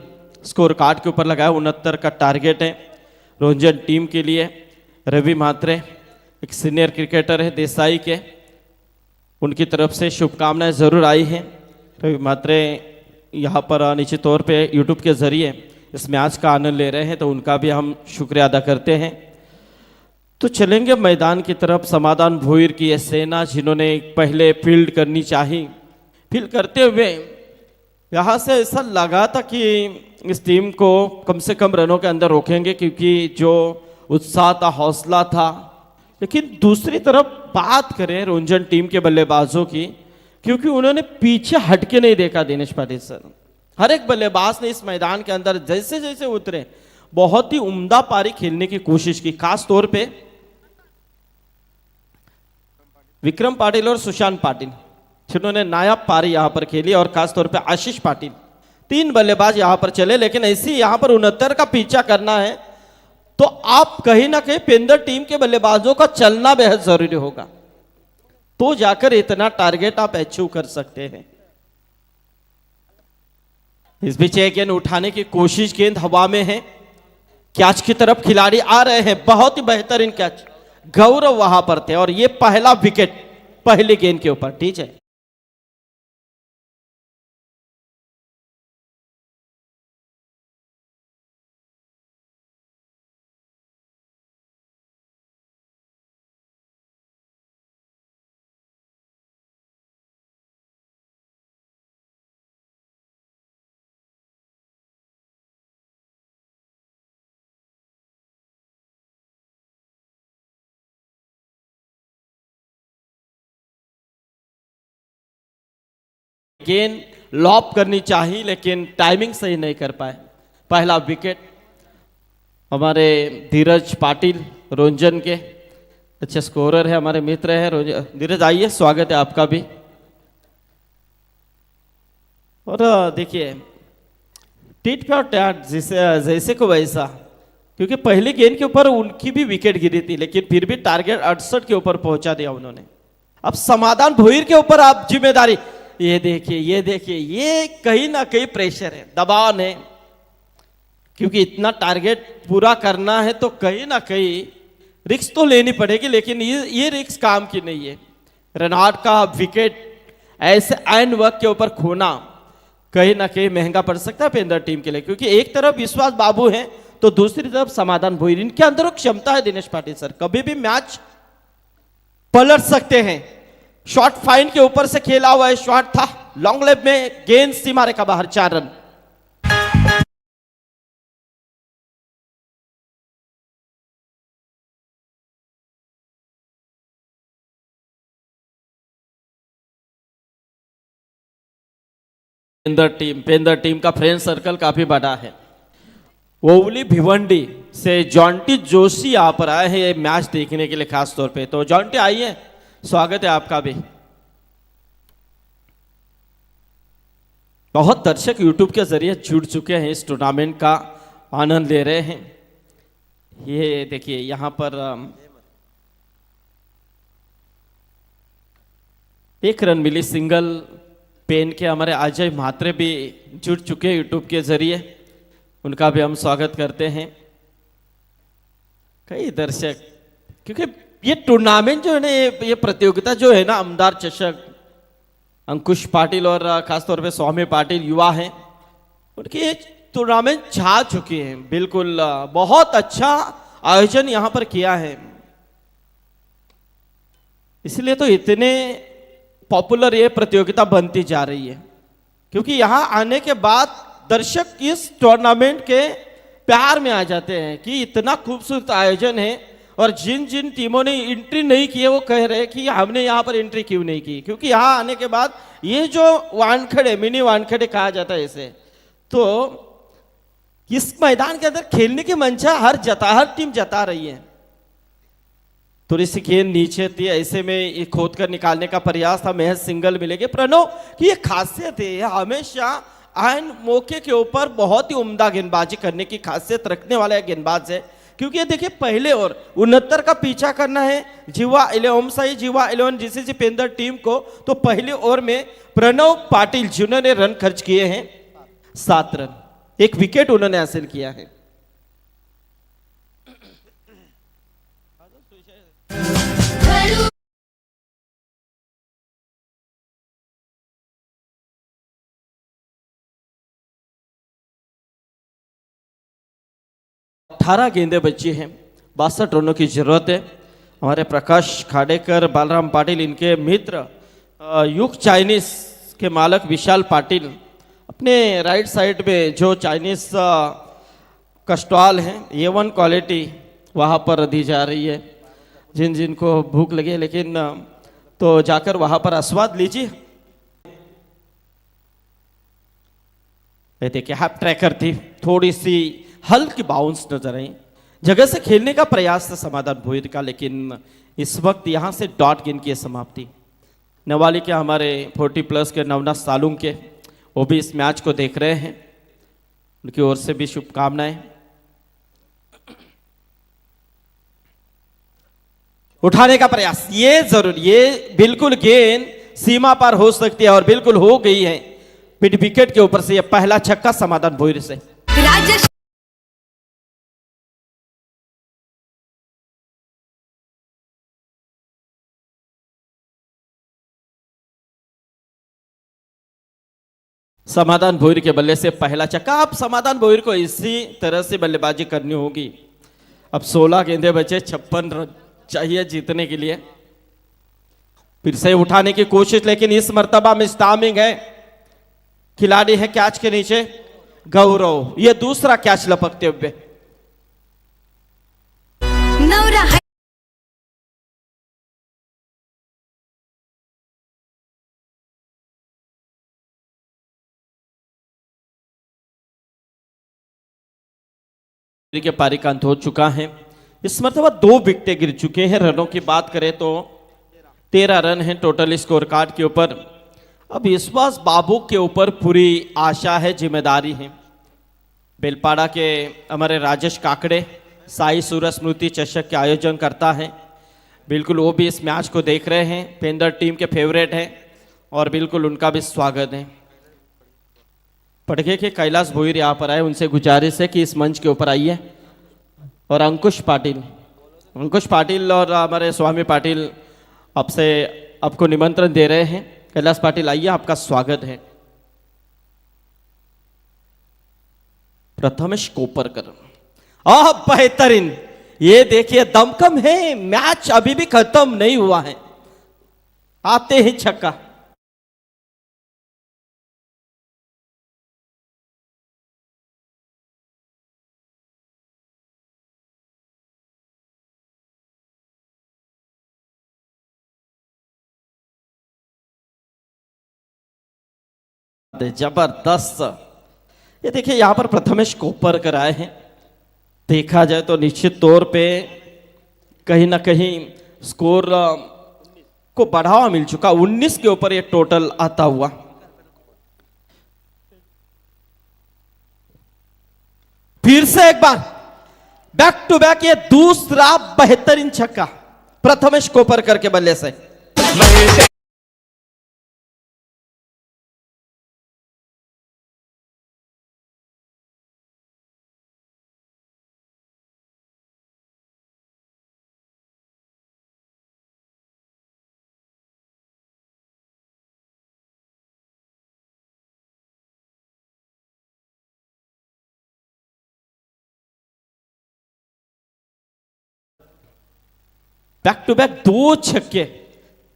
B: स्कोर कार्ड के ऊपर लगाया. 69 का टारगेट है रोंजन टीम के लिए. रवि म्हात्रे एक सीनियर क्रिकेटर है देसाई के, उनकी तरफ से शुभकामनाएं ज़रूर आई हैं. रवि म्हात्रे यहाँ पर निश्चित तौर पे यूट्यूब के ज़रिए इस मैच का आनंद ले रहे हैं, तो उनका भी हम शुक्रिया अदा करते हैं. तो चलेंगे मैदान की तरफ. समाधान भोईर की यह सेना जिन्होंने पहले फील्ड करनी चाहिए, फील्ड करते हुए यहाँ से ऐसा लगा था कि इस टीम को कम से कम रनों के अंदर रोकेंगे, क्योंकि जो उत्साह था, हौसला था. लेकिन दूसरी तरफ बात करें रोंजन टीम के बल्लेबाजों की, क्योंकि उन्होंने पीछे हटके नहीं देखा दिनेश पाटिल सर. हर एक बल्लेबाज ने इस मैदान के अंदर जैसे जैसे उतरे बहुत ही उम्दा पारी खेलने की कोशिश की. खास तौर पे विक्रम पाटिल और सुशांत पाटिल जिन्होंने नायाब पारी यहां पर खेली, और खास तौर पे आशीष पाटिल, 3 बल्लेबाज यहां पर चले. लेकिन ऐसी यहां पर 69 का पीछा करना है तो आप कहीं ना कहीं पेंदर टीम के बल्लेबाजों का चलना बेहद जरूरी होगा, तो जाकर इतना टारगेट आप अचीव कर सकते हैं. इस बीच एक गेंद उठाने की कोशिश, गेंद हवा में है, कैच की तरफ खिलाड़ी आ रहे हैं. बहुत ही बेहतरीन कैच, गौरव वहां पर थे, और ये पहला विकेट पहली गेंद के ऊपर. ठीक है, गेंद लॉप करनी चाहिए लेकिन टाइमिंग सही नहीं कर पाए. पहला विकेट हमारे धीरज पाटिल रोंजन के अच्छे स्कोरर है, हमारे मित्र हैं. धीरज आइए, स्वागत है आपका भी. और देखिए टिट फॉर टैट जैसे को वैसा, क्योंकि पहली गेंद के ऊपर उनकी भी विकेट गिरी थी, लेकिन फिर भी टारगेट 68 के ऊपर पहुंचा दिया उन्होंने. अब समाधान भोईर के ऊपर आप जिम्मेदारी, ये देखिए ये कहीं ना कहीं प्रेशर है, दबाव है, क्योंकि इतना टारगेट पूरा करना है तो कहीं ना कहीं रिस्क तो लेनी पड़ेगी. लेकिन ये रिस्क काम की नहीं है. रनआउट का विकेट ऐसे एंड वक्त के ऊपर खोना कहीं ना कहीं महंगा पड़ सकता है पेंदर टीम के लिए, क्योंकि एक तरफ विश्वास बाबू है तो दूसरी तरफ समाधान भोईर. इनके अंदर वो क्षमता है दिनेश पाटिल सर, कभी भी मैच पलट सकते हैं. शॉट फाइन के ऊपर से खेला हुआ है, शॉट था लॉन्ग लेग में, गेंद सीमा रेखा बाहर, 4 रन. पेंदर टीम का फ्रेंड सर्कल काफी बड़ा है. ओवली भिवंडी से जॉन्टी जोशी यहाँ पर आए हैं ये मैच देखने के लिए खास तौर पे. तो जॉन्टी आइए, स्वागत है आपका भी। बहुत दर्शक यूट्यूब के जरिए जुड़ चुके हैं, इस टूर्नामेंट का आनंद ले रहे हैं। ये देखिए यहाँ पर एक रन मिली सिंगल पेन के हमारे अजय म्हात्रे भी जुड़ चुके हैं यूट्यूब के जरिए, उनका भी हम स्वागत करते हैं। कई दर्शक, क्योंकि ये टूर्नामेंट जो है ना, ये प्रतियोगिता जो है ना, आमदार चषक, अंकुश पाटिल और खासतौर पे स्वामी पाटिल युवा हैं, उनकी ये टूर्नामेंट छा चुकी है। बिल्कुल बहुत अच्छा आयोजन यहाँ पर किया है, इसलिए तो इतने पॉपुलर ये प्रतियोगिता बनती जा रही है। क्योंकि यहाँ आने के बाद दर्शक इस टूर्नामेंट के प्यार में आ जाते हैं कि इतना खूबसूरत आयोजन है, और जिन जिन टीमों ने एंट्री नहीं की है वो कह रहे हैं कि हमने यहाँ पर एंट्री क्यों नहीं की, क्योंकि यहाँ आने के बाद ये जो वानखेड़े, मिनी वानखेड़े कहा जाता है इसे, तो इस मैदान के अंदर खेलने की मंशा हर टीम जता रही है। थोड़ी सी गेंद नीचे थी, ऐसे में ये खोद कर निकालने का प्रयास था, महज सिंगल मिलेगी। प्रणव की ये खासियत है, हमेशा आयन मौके के ऊपर बहुत ही उम्दा गेंदबाजी करने की खासियत रखने वाला गेंदबाज है। क्योंकि ये देखिए पहले ओवर 69 का पीछा करना है जीवा 11 जीसीसी पेंदर टीम को, तो पहले ओवर में प्रणव पाटिल जिन्होंने रन खर्च किए हैं 7 रन, 1 विकेट उन्होंने हासिल किया है। 18 गेंदें बची हैं, 62 रनों की जरूरत है। हमारे प्रकाश खाडेकर, बालराम पाटिल, इनके मित्र युग चाइनीज के मालक विशाल पाटिल अपने राइट साइड में जो चाइनीज का स्टॉल है, A1 क्वालिटी वहाँ पर दी जा रही है। जिन जिन को भूख लगे लेकिन तो जाकर वहाँ पर आस्वाद लीजिए। देखिए हाफ ट्रैकर थी, थोड़ी सी हल्की बाउंस नजर आई, जगह से खेलने का प्रयास था समाधान भोईर का, लेकिन इस वक्त यहां से डॉट गेंद की समाप्ति। नवाली के हमारे 40+ के नवनाथ सालुंग के, वो भी इस मैच को देख रहे हैं, उनकी ओर से भी शुभकामनाएं। उठाने का प्रयास, ये जरूर, ये बिल्कुल गेंद सीमा पार हो सकती है और बिल्कुल हो गई है मिड विकेट के ऊपर से। यह पहला छक्का समाधान भोईर से।
F: राजेश
B: समाधान भोईर के बल्ले से पहला छक्का। अब समाधान भोईर को इसी तरह से बल्लेबाजी करनी होगी। अब 16 गेंदें बचे, 56 रन चाहिए जीतने के लिए। फिर से उठाने की कोशिश, लेकिन इस मर्तबा में स्टामिंग है, खिलाड़ी है कैच के नीचे गौरव, ये दूसरा कैच लपकते हुए।
F: नवरा
B: के पारी का अंत हो चुका है। इस मरतबा 2 विकेटें गिर चुके हैं। रनों की बात करें तो 13 रन हैं टोटल स्कोर कार्ड के ऊपर। अब विश्वास बाबू के ऊपर पूरी आशा है, जिम्मेदारी है। बेलपाड़ा के हमारे राजेश काकड़े साई सूरज स्मृति चषक के आयोजन करता है, बिल्कुल वो भी इस मैच को देख रहे हैं, पेंदर टीम के फेवरेट हैं और बिल्कुल उनका भी स्वागत है। पटके के कैलाश भोईर यहाँ पर आए, उनसे गुजारिश है कि इस मंच के ऊपर आइए। और अंकुश पाटिल और हमारे स्वामी पाटिल आपसे आपको निमंत्रण दे रहे हैं। कैलाश पाटिल आइए, आपका स्वागत है। प्रथमेश कोपरकर, बेहतरीन, ये देखिए दमकम है, मैच अभी भी खत्म नहीं हुआ है, आते ही छक्का। जबरदस्त, ये देखिए यहां पर प्रथमेश कोपरकर आए हैं। देखा जाए तो निश्चित तौर पे कहीं ना कहीं स्कोर को बढ़ावा मिल चुका, 19 के ऊपर ये टोटल आता हुआ। फिर से एक बार बैक टू बैक ये दूसरा बेहतरीन छक्का प्रथमेश कोपरकर के बल्ले से। बैक टू बैक 2 छक्के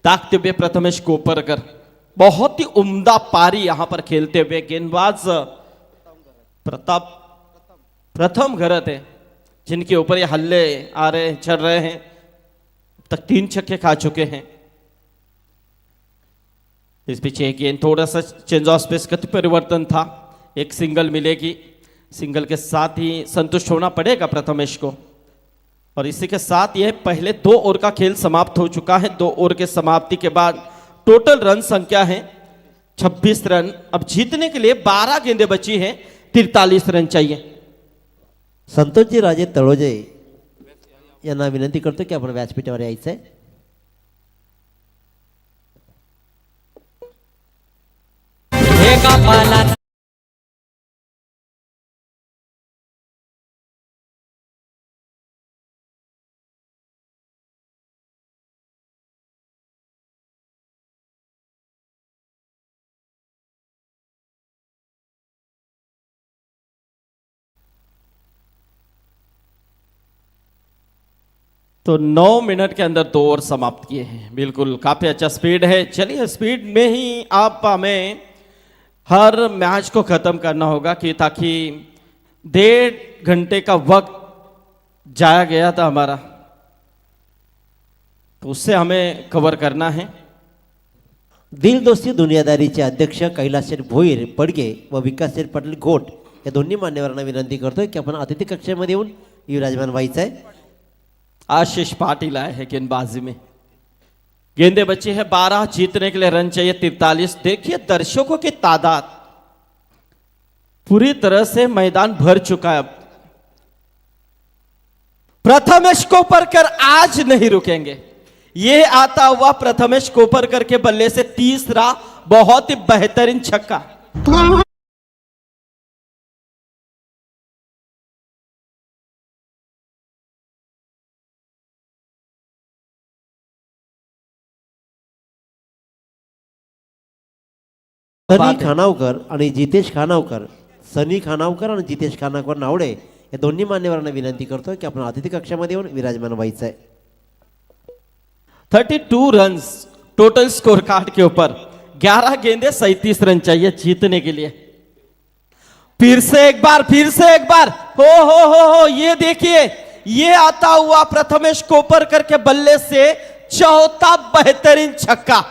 B: ताकते हुए प्रथमेश कोपरकर, बहुत ही उम्दा पारी यहां पर खेलते हुए गेंदबाज प्रताप प्रथम घरत है, जिनके ऊपर ये हल्ले आ रहे चल रहे हैं, तक 3 छक्के खा चुके हैं। इस पीछे गेंद थोड़ा सा चेंज ऑफ स्पेस गति परिवर्तन था, एक सिंगल मिलेगी, सिंगल के साथ ही संतुष्ट होना पड़ेगा प्रथमेश को। और इसी के साथ यह पहले 2 ओवर का खेल समाप्त हो चुका है। 2 ओवर के समाप्ति के बाद टोटल रन संख्या है 26 रन। अब जीतने के लिए 12 गेंदें बची हैं, 43 रन चाहिए।
A: संतोषजी राजे तळोजे यांना विनंती करतो की आपण व्यासपीठावर यायचंय।
B: तो 9 मिनट के अंदर 2 ओवर समाप्त किए हैं। बिल्कुल काफी अच्छा स्पीड है। चलिए स्पीड में ही आप हमें हर मैच को खत्म करना होगा कि ताकि 1.5 घंटे का वक्त जाया गया था हमारा, तो उससे हमें कवर करना है।
A: दिल दोस्ती दुनियादारीचे अध्यक्ष कैलास शेठ भोईर पडगे व विकास शेठ पाटील घोट या दोन्ही मान्यवरांना विनंती करतोय की आपण अतिथी कक्षेमध्ये येऊन युवराजमान व्हायचं आहे।
B: आशीष पाटिल आए हैं गेंदबाजी में, गेंदे बची है 12, जीतने के लिए रन चाहिए 43। देखिए दर्शकों की तादाद पूरी तरह से मैदान भर चुका है। अब प्रथमेश कोपरकर आज नहीं रुकेंगे। ये आता हुआ प्रथमेश कोपरकर के बल्ले से तीसरा बहुत ही बेहतरीन छक्का।
A: सनी खानावकर आणि जितेश खानावकर, सनी खानावकर आणि जितेश खानावकर नावडे या दोन्ही मान्यवरांना विनंती करतो की आपण अतिथी कक्षामध्ये येऊन विराजमान व्हायचं आहे।
B: 32 रन टोटल स्कोर कार्ड के ऊपर, 11 गेंदे 37 रन चाहिए जीतने के लिए। फिर से एक बार हो ये देखिए, ये आता हुआ प्रथमेश कोपरकर के बल्ले से चौथा बेहतरीन छक्का।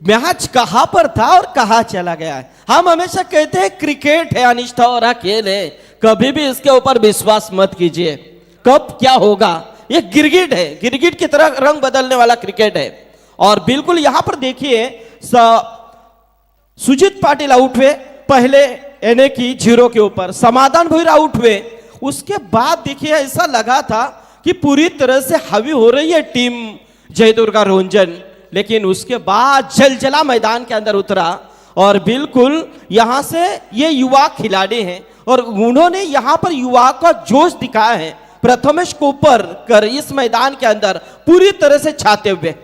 B: मैच कहां पर था और कहां चला गया है। हम हमेशा कहते हैं क्रिकेट है अनिष्ठा और खेल है, कभी भी इसके ऊपर विश्वास मत कीजिए, कब क्या होगा। ये गिरगिट है, गिरगिट की तरह रंग बदलने वाला क्रिकेट है। और बिल्कुल यहां पर देखिए सुजीत पाटिल आउट हुए पहले एने की 0 के ऊपर, समाधान भोईर आउट हुए। उसके बाद देखिए ऐसा लगा था कि पूरी तरह से हावी हो रही है टीम जयदुर्गा रोंजन, लेकिन उसके बाद जलजला मैदान के अंदर उतरा। और बिल्कुल यहां से ये युवा खिलाड़ी हैं और उन्होंने यहां पर युवा का जोश दिखाया है। प्रथमेश कोपरकर इस मैदान के अंदर पूरी तरह से छाते हुए।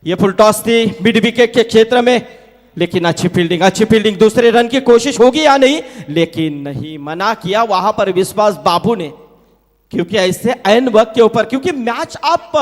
B: ये फुल टॉस थी मिड विकेट के क्षेत्र में, लेकिन अच्छी फील्डिंग, दूसरे रन की कोशिश होगी या नहीं, लेकिन नहीं, मना किया वहां पर विश्वास बाबू ने, क्योंकि ऐसे एन वक्त के ऊपर, क्योंकि मैच आप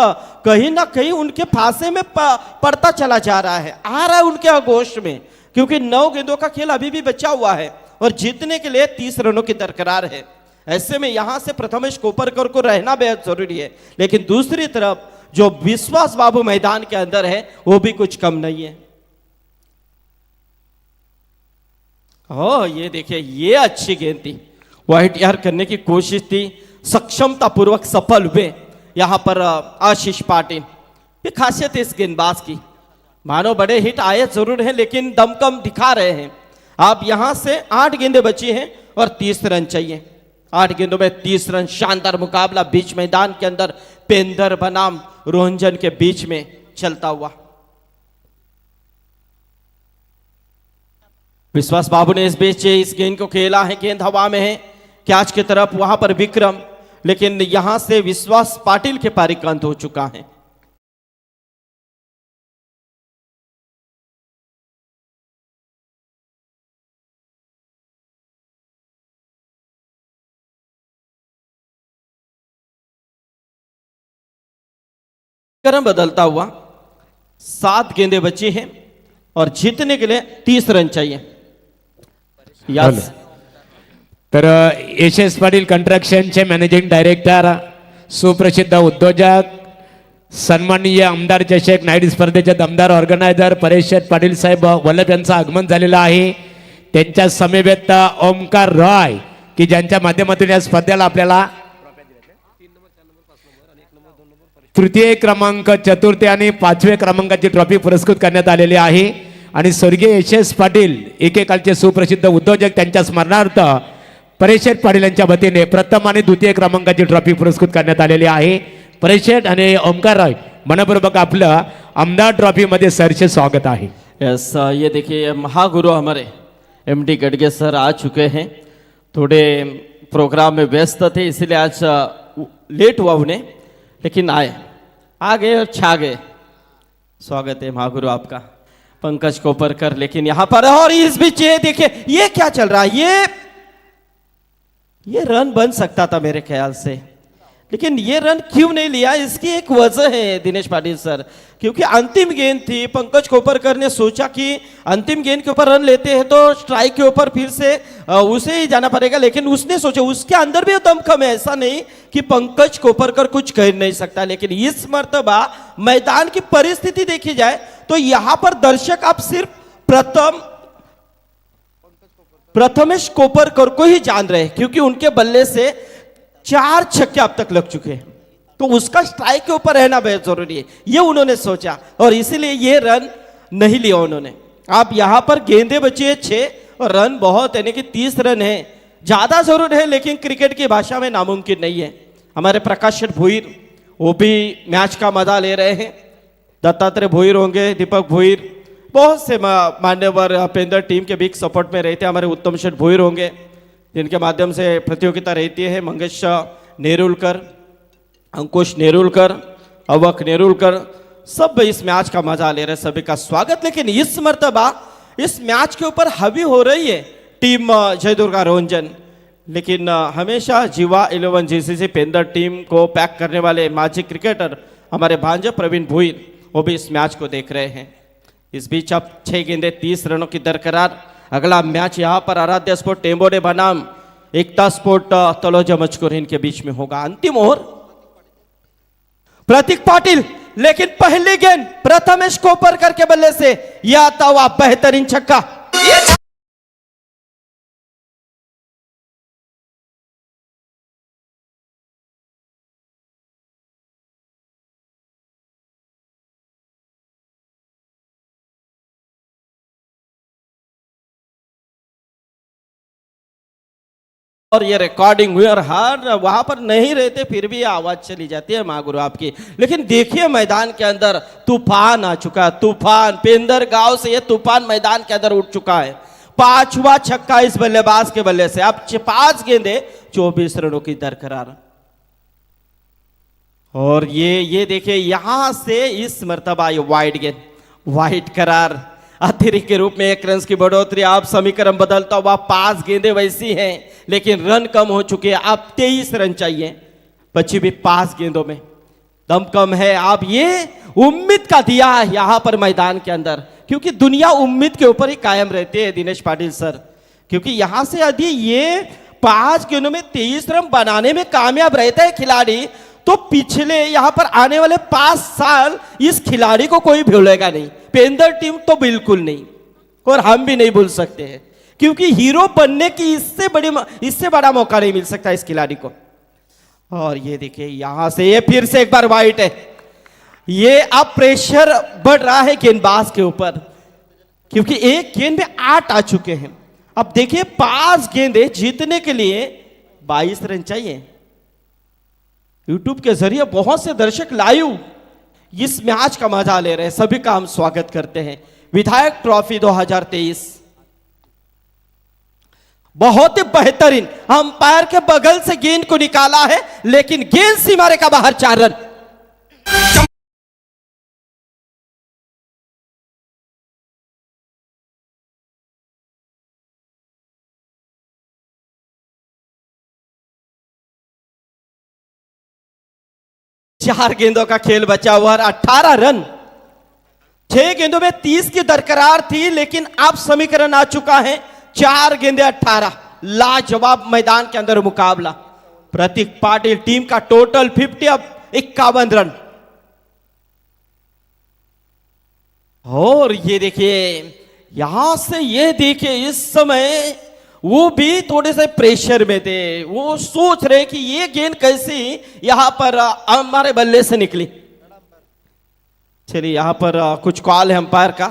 B: कहीं ना कहीं उनके फांसे में पड़ता चला जा रहा है, आ रहा है उनके आगोश में, क्योंकि 9 गेंदों का खेल अभी भी बचा हुआ है और जीतने के लिए 30 रनों की दरकरार है। ऐसे में यहां से प्रथमेश कोपरकर को रहना बेहद जरूरी है। लेकिन दूसरी तरफ जो विश्वास बाबू मैदान के अंदर है वो भी कुछ कम नहीं है। ये देखिए, ये अच्छी गेंद थी, वाइट यार करने की कोशिश थी, सक्षमता पूर्वक सफल हुए यहाँ पर आशीष पाटिल। ये खासियत है इस गेंदबाज की, मानो बड़े हिट आए जरूर हैं लेकिन दमकम दिखा रहे हैं। अब यहां से 8 गेंदें बची हैं और 30 रन चाहिए। 8 गेंदों में 30 रन, शानदार मुकाबला बीच मैदान के अंदर पेंदर बनाम रोहंजन के बीच में चलता हुआ। विश्वास बाबू ने इस बीच इस गेंद को खेला है, गेंद हवा में है कैच की तरफ, वहां पर विक्रम, लेकिन यहां से विश्वास पाटिल के पारी का अंत हो चुका है। क्रम बदलता हुआ, 7 गेंदें बची हैं और जीतने के लिए 30 रन चाहिए। यस,
C: तर यशस पाटील कंस्ट्रक्शनचे मॅनेजिंग डायरेक्टर, सुप्रसिद्ध उद्योजक, सन्माननीय आमदार चषक नाईट स्पर्धेचे दमदार ऑर्गनायझर परेश शेठ पाटील साहेब वल्लभ यांचं आगमन झालेलं आहे। त्यांच्या समवेत ओमकार रॉय की ज्यांच्या माध्यमातून या स्पर्धेला आपल्याला तृतीय क्रमांक, चतुर्थ आणि 5व्या क्रमांकाची ट्रॉफी पुरस्कृत करण्यात आलेली आहे। आणि स्वर्गीय यशस पाटील एकेकाळचे सुप्रसिद्ध उद्योजक त्यांच्या स्मरणार्थ परेश शेठ पाटील यांच्या वतीने प्रथम आणि द्वितीय क्रमांकाची ट्रॉफी पुरस्कृत करण्यात आलेली आहे। परेश शेठ आणि ओमकार रॉय, मनपूर्वक आपलं आमदार ट्रॉफी मध्ये सरचे स्वागत आहे।
B: यस, ये देखिए महागुरु हमारे एमडी गडगे सर आ चुके हैं। थोड़े प्रोग्राम में व्यस्त थे इसलिए आज लेट हुआ उन्हें, लेकिन आ गए और छा गए। स्वागत है महागुरु आपका, पंकज कोपरकर। लेकिन यहां पर और इस बीच ये देखिए, ये क्या चल रहा है, ये रन बन सकता था मेरे ख्याल से, लेकिन ये रन क्यों नहीं लिया, इसकी एक वजह है दिनेश पाटिल सर, क्योंकि अंतिम गेंद थी। पंकज कोपरकर ने सोचा कि अंतिम गेंद के ऊपर रन लेते हैं तो स्ट्राइक के ऊपर फिर से उसे ही जाना पड़ेगा, लेकिन उसने सोचा उसके अंदर भी दमखम है, ऐसा नहीं कि पंकज कोपरकर कुछ कह नहीं सकता। लेकिन इस मर्तबा मैदान की परिस्थिति देखी जाए तो यहां पर दर्शक आप सिर्फ प्रथमेश कोपरकर को ही जान रहे हैं, क्योंकि उनके बल्ले से 4 छक्के अब तक लग चुके हैं, तो उसका स्ट्राइक के ऊपर रहना बेहद जरूरी है, ये उन्होंने सोचा और इसीलिए ये रन नहीं लिया उन्होंने। अब यहां पर गेंदें बची है 6 और रन बहुत, यानी कि 30 रन है, ज्यादा जरूर है लेकिन क्रिकेट की भाषा में नामुमकिन नहीं है। हमारे प्रकाश भोईर वो भी मैच का मजा ले रहे हैं, दत्तात्रेय भोईर होंगे, दीपक भोईर, बहुत से मान्यवर पेंदर टीम के बिग सपोर्ट में रहते हैं। हमारे उत्तम शेठ भोईर होंगे जिनके माध्यम से प्रतियोगिता रहती है, मंगेश नेरुलकर, अंकुश नेरुलकर, अवक नेरुलकर, सब इस मैच का मजा ले रहे हैं, सभी का स्वागत। लेकिन इस मर्तबा इस मैच के ऊपर हावी हो रही है टीम जय दुर्गा रोहंजन, लेकिन हमेशा जीवा 11 जीसीसी पेंदर टीम को पैक करने वाले माजी क्रिकेटर हमारे भांजे प्रवीण भोईर, वो भी इस मैच को देख रहे हैं। इस बीच अब 6 गेंदें 30 रनों की दरकरार। अगला मैच यहां पर आराध्य स्पोर्ट टेम्बोडे बनाम एकता स्पोर्ट तलोजा मचकुर इनके बीच में होगा। अंतिम ओवर प्रतीक पाटिल, लेकिन पहली गेंद प्रथमेश कोपरकर के बल्ले से यह आता हुआ बेहतरीन छक्का। और ये रिकॉर्डिंग हुई और हर वहां पर नहीं रहते फिर भी आवाज चली जाती है महागुरु आपकी। लेकिन देखिए मैदान के अंदर तूफान आ चुका है, तूफान पेंदर गांव से ये तूफान मैदान के अंदर उठ चुका है। 5वां छक्का इस बल्लेबाज के बल्ले से। अब 5 गेंदें 24 रनों की दरकरार। और ये देखिए यहां से इस मर्तबा ये वाइड गेंद, वाइड करार, अतिरिक्त के रूप में 1 रन की बढ़ोतरी। अब समीकरण बदलता हुआ 5 गेंदें वैसी हैं लेकिन रन कम हो चुके हैं। अब 23 रन चाहिए बची भी 5 गेंदों में, दम कम है। अब ये उम्मीद का दिया है यहां पर मैदान के अंदर, क्योंकि दुनिया उम्मीद के ऊपर ही कायम रहती है दिनेश पाटिल सर, क्योंकि यहां से यदि ये 5 गेंदों में 23 रन बनाने में कामयाब रहता है खिलाड़ी तो पिछले यहाँ पर आने वाले 5 साल इस खिलाड़ी को कोई भूलेगा नहीं, पेंदर टीम तो बिल्कुल नहीं, और हम भी नहीं भूल सकते हैं, क्योंकि हीरो बनने की इससे बड़ा मौका नहीं मिल सकता इस खिलाड़ी को। और ये देखिए यहां से ये फिर से एक बार वाइट है। ये अब प्रेशर बढ़ रहा है गेंदबाज के ऊपर, क्योंकि एक गेंद में 8 आ चुके हैं। अब देखिए 5 गेंदें जीतने के लिए 22 रन चाहिए। यूट्यूब के जरिए बहुत से दर्शक लाइव इस मैच का मजा ले रहे हैं, सभी का हम स्वागत करते हैं। विधायक ट्रॉफी 2023 बहुत ही बेहतरीन, अंपायर के बगल से गेंद को निकाला है, लेकिन गेंद सीमा रेखा बाहर 4 रन। चार गेंदों का खेल बचा हुआ, 18 रन। 6 गेंदों में 30 की दरकरार थी, लेकिन अब समीकरण आ चुका है 4 गेंदे 18। लाजवाब मैदान के अंदर मुकाबला। प्रतीक पाटिल टीम का टोटल 50, अब 51 रन। और ये देखिए यहां से ये देखिए इस समय वो भी थोड़े से प्रेशर में थे, वो सोच रहे कि ये गेंद कैसी यहां पर हमारे बल्ले से निकली। चलिए यहां पर कुछ कॉल है अंपायर का,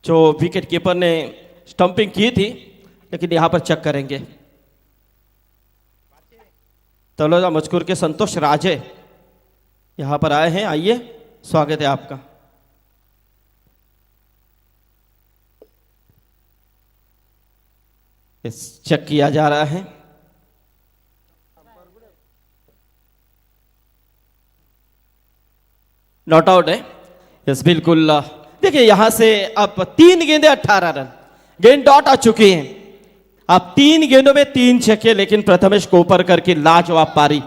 B: जो विकेट कीपर ने स्टंपिंग की थी, लेकिन यहां पर चेक करेंगे। तलोजा मजकूर के संतोष राजे यहां पर आए हैं, आइए स्वागत है आपका। चेक किया जा रहा है। नॉट आउट है, यस बिल्कुल। देखिए यहां से अब 3 गेंदे 18 रन, गेंद डॉट आ चुकी हैं। अब 3 गेंदों में 3 छक्के, लेकिन प्रथमेश को ऊपर करके लाजवाब पारी।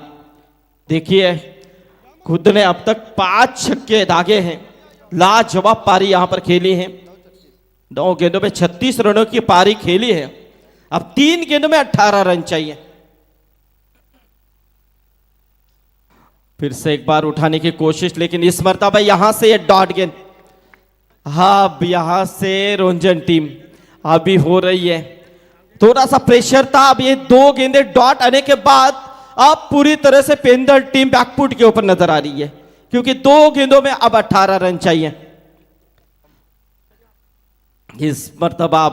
B: देखिए खुद ने अब तक 5 छक्के दागे हैं, लाजवाब पारी यहां पर खेली है। 9 गेंदों में 36 रनों की पारी खेली है। अब 3 गेंदों में 18 रन चाहिए। फिर से एक बार उठाने की कोशिश, लेकिन इस मर्तबा यहां से ये डॉट गेंद। हाँ अब यहां से रोंजन टीम अभी हो रही है, थोड़ा सा प्रेशर था। अब ये 2 गेंदे डॉट आने के बाद अब पूरी तरह से पेंदर टीम बैकफुट के ऊपर नजर आ रही है, क्योंकि 2 गेंदों में अब 18 रन चाहिए। इस मर्तबा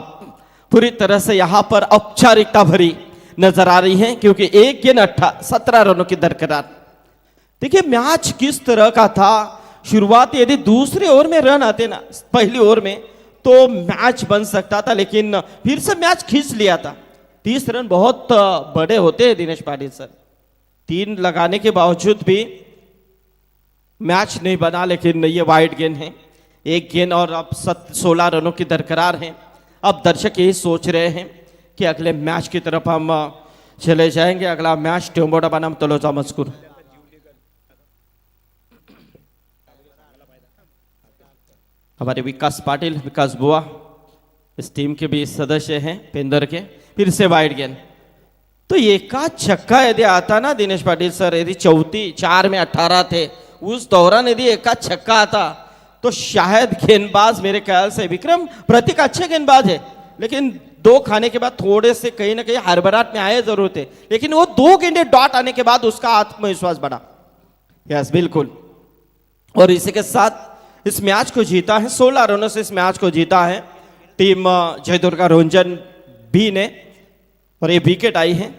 B: पूरी तरह से यहां पर औपचारिकता भरी नजर आ रही है, क्योंकि एक गेंद 17 रनों की दरकरार। देखिए मैच किस तरह का था, शुरुआत यदि दूसरे ओवर में रन आते ना पहली ओवर में, तो मैच बन सकता था, लेकिन फिर से मैच खींच लिया था। 30 रन बहुत बड़े होते हैं दिनेश पाटिल सर। 3 लगाने के बावजूद भी मैच नहीं बना, लेकिन ये वाइड गेंद है, एक गेंद और अब 16 रनों की दरकरार है। अब दर्शक यही सोच रहे हैं कि अगले मैच की तरफ हम चले जाएंगे। अगला मैच टेम्बोडा बनाम तलोजा मजकूर। हमारे विकास पाटिल, विकास बुआ इस टीम के भी सदस्य हैं पेंदर के। फिर से वाइड गेंद, तो एका छक्का यदि आता ना दिनेश पाटिल सर, यदि 4 में 18 थे, उस दौरान यदि एका छक्का आता तो शायद गेंदबाज मेरे ख्याल से विक्रम प्रतीक अच्छे गेंदबाज है, लेकिन 2 खाने के बाद थोड़े से कहीं ना कहीं हड़बड़ाहट में आए जरूर थे, लेकिन वो 2 गेंदे डॉट आने के बाद उसका आत्मविश्वास बढ़ा। यस बिल्कुल। और इसी के साथ इस मैच को जीता है, 16 रनों से इस मैच को जीता है टीम जय दुर्गा रोंजन बी ने, और ये विकेट आई है,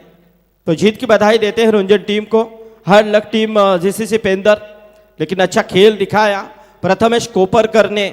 B: तो जीत की बधाई देते हैं रोंजन टीम को। हर लक टीम जीसीसी पेंदर, लेकिन अच्छा खेल दिखाया। प्रथमेश कोपरकर ने